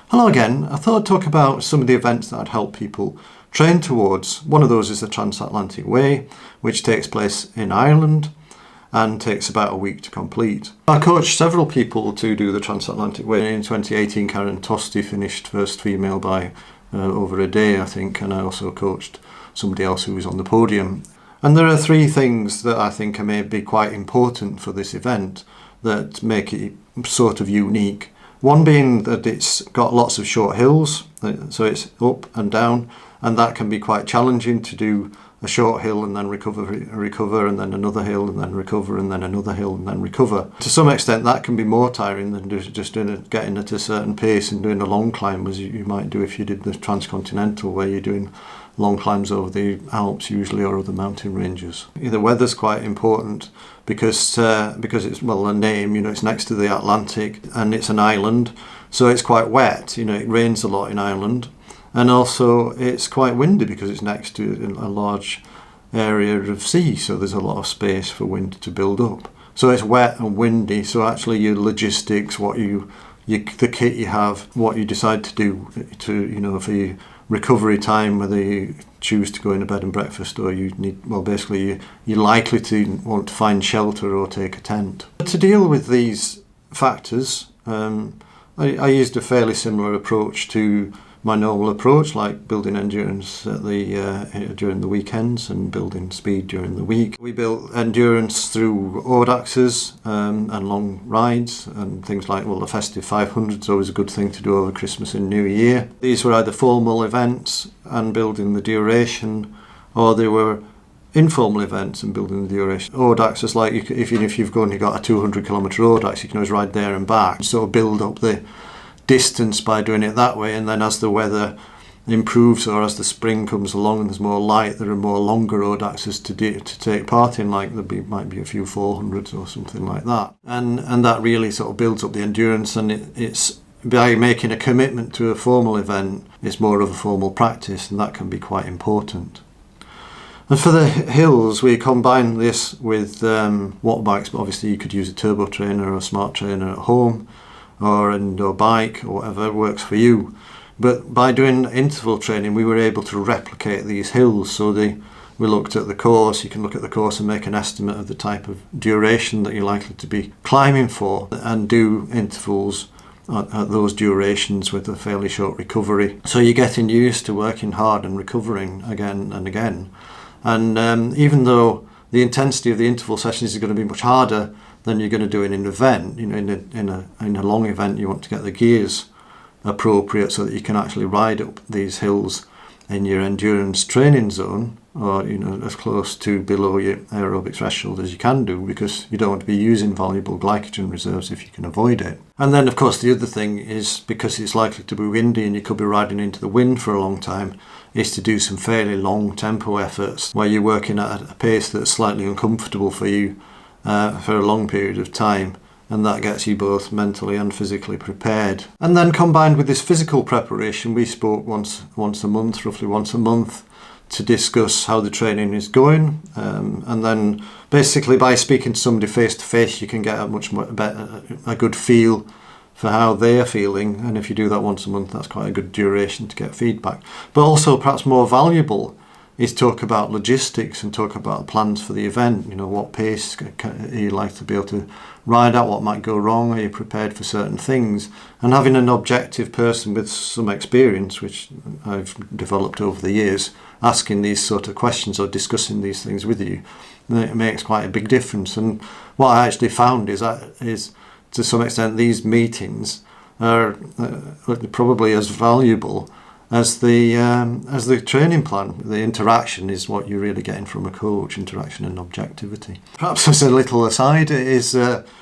Hello again. I thought I'd talk about some of the events that I'd help people train towards. One of those is the Transatlantic Way, which takes place in Ireland and takes about a week to complete. I coached several people to do the Transatlantic Way. In 2018, Karen Tosti finished first female by over a day, I think, and I also coached somebody else who was on the podium. And there are three things that I think may be quite important for this event that make it sort of unique. One being that it's got lots of short hills, so it's up and down, and that can be quite challenging to do a short hill and then recover, and then another hill and then recover, and then another hill and then recover. To some extent that can be more tiring than just getting at a certain pace and doing a long climb as you might do if you did the Transcontinental, where you're doing long climbs over the Alps usually, or other mountain ranges. The weather's quite important because it's, well, a name, it's next to the Atlantic and it's an island, so it's quite wet. It rains a lot in Ireland, and also it's quite windy because it's next to a large area of sea, so there's a lot of space for wind to build up. So it's wet and windy, so actually your logistics, the kit you have, what you decide to do for your recovery time, whether you choose to go in a bed and breakfast or you need, well, basically you're likely to want to find shelter or take a tent. But to deal with these factors, I used a fairly similar approach to my normal approach, like building endurance during the weekends and building speed during the week. We built endurance through audaxes and long rides and things like, well, the festive 500 is always a good thing to do over Christmas and New Year. These were either formal events and building the duration, or they were informal events and building the duration. Audax is like, if you've only got a 200 kilometre audax, you can always ride there and back, sort of build up the distance by doing it that way, and then as the weather improves or as the spring comes along and there's more light, there are more longer audaxes to take part in, like might be a few 400s or something like that, and that really sort of builds up the endurance. And it's by making a commitment to a formal event, it's more of a formal practice, and that can be quite important. And for the hills, we combine this with watt bikes, but obviously you could use a turbo trainer or a smart trainer at home, or an indoor bike, or whatever works for you. But by doing interval training, we were able to replicate these hills. So we looked at the course. You can look at the course and make an estimate of the type of duration that you're likely to be climbing for, and do intervals at those durations with a fairly short recovery. So you're getting used to working hard and recovering again and again. And even though the intensity of the interval sessions is going to be much harder than you're going to do in an event, in a long event, you want to get the gears appropriate so that you can actually ride up these hills in your endurance training zone, or as close to below your aerobic threshold as you can do, because you don't want to be using valuable glycogen reserves if you can avoid it. And then of course the other thing is, because it's likely to be windy and you could be riding into the wind for a long time, is to do some fairly long tempo efforts where you're working at a pace that's slightly uncomfortable for you for a long period of time, and that gets you both mentally and physically prepared. And then combined with this physical preparation, we spoke roughly once a month, to discuss how the training is going, and then basically by speaking to somebody face to face, you can get a good feel for how they're feeling, and if you do that once a month, that's quite a good duration to get feedback. But also perhaps more valuable is talk about logistics and talk about plans for the event. What pace are you like to be able to ride at, what might go wrong, are you prepared for certain things, and having an objective person with some experience, which I've developed over the years, asking these sort of questions or discussing these things with you, it makes quite a big difference. And what I actually found is to some extent these meetings are probably as valuable as the training plan. The interaction is what you're really getting from a coach, interaction and objectivity. Perhaps as a little aside, is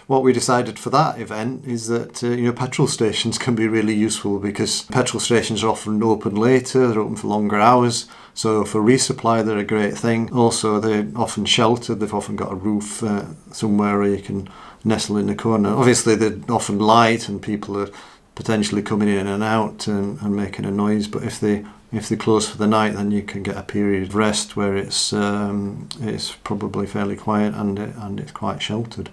what we decided for that event is that petrol stations can be really useful, because petrol stations are often open later, they're open for longer hours, so for resupply they're a great thing. Also they're often sheltered, they've often got a roof somewhere where you can nestle in the corner. Obviously they're often light and people are potentially coming in and out and making a noise, but if they're closed for the night, then you can get a period of rest where it's probably fairly quiet and it's quite sheltered.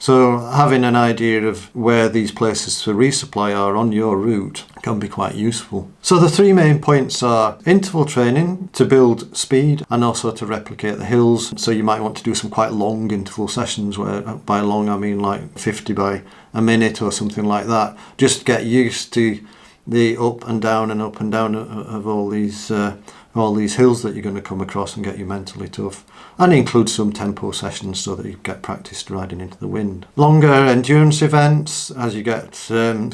So having an idea of where these places to resupply are on your route can be quite useful. So the three main points are interval training to build speed and also to replicate the hills. So you might want to do some quite long interval sessions, where by long I mean like 50 by a minute or something like that. Just get used to the up and down of all these hills that you're going to come across and get you mentally tough. And include some tempo sessions so that you get practiced riding into the wind. Longer endurance events, as you get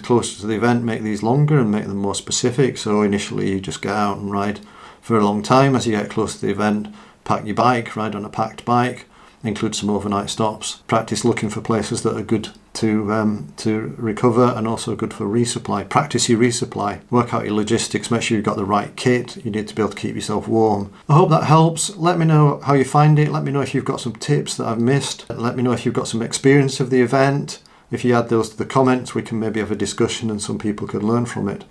closer to the event, make these longer and make them more specific. So initially you just get out and ride for a long time. As you get closer to the event, pack your bike, ride on a packed bike, include some overnight stops. Practice looking for places that are good to recover and also good for resupply. Practice your resupply, work out your logistics, make sure you've got the right kit. You need to be able to keep yourself warm. I hope that helps. Let me know how you find it. Let me know if you've got some tips that I've missed. Let me know if you've got some experience of the event. If you add those to the comments, we can maybe have a discussion and some people could learn from it.